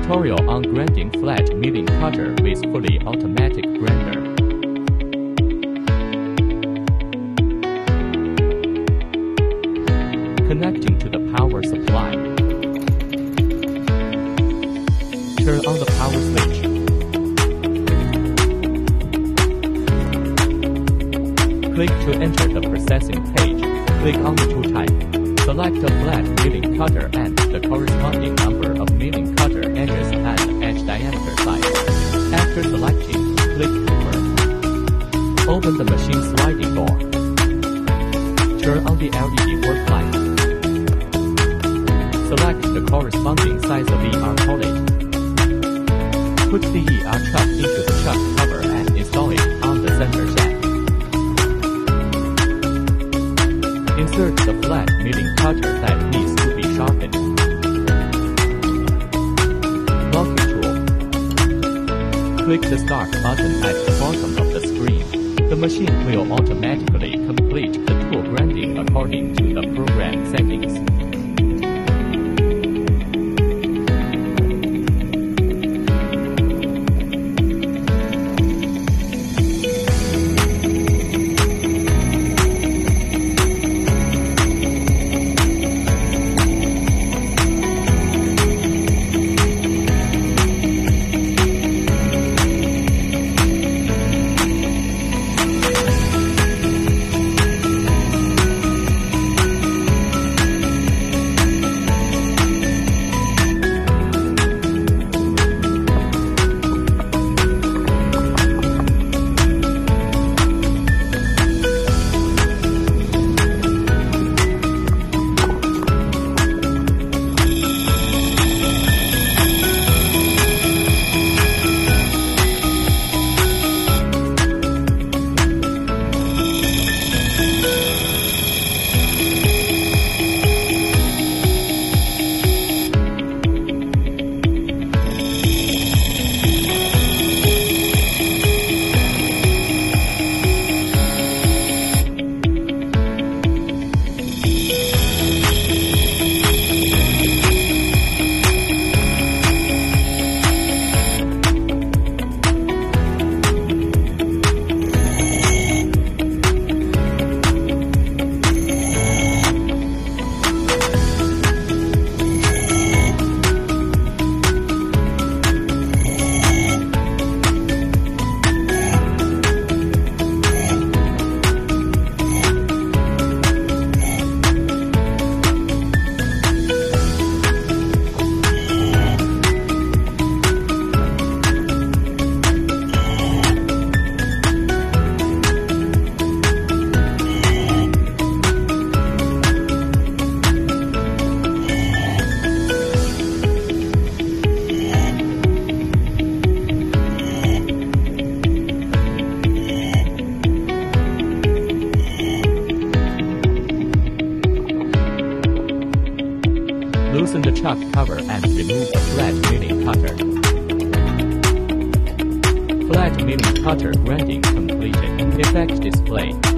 Tutorial on grinding flat milling cutter with fully automatic grinder. Connecting to the power supply. Turn on the power switch. Click to enter the processing page. Click on the tool type. Select the flat milling cutter and the corresponding number of milling cutter edges and edge diameter size. After selecting, click Confirm. Open the machine sliding door. Turn on the LED work light. Select the corresponding size of ER collet. Put the ER chuck into the chuck cover and install it on the center shaft. Insert the flat milling cutter that needs to be sharpened. Locking tool. Click the Start button at the bottom of the screen. The machine will automatically complete the tool grinding according to the program settings. Loosen the chuck cover and remove the flat milling cutter. Flat milling cutter grinding completed. Effect display.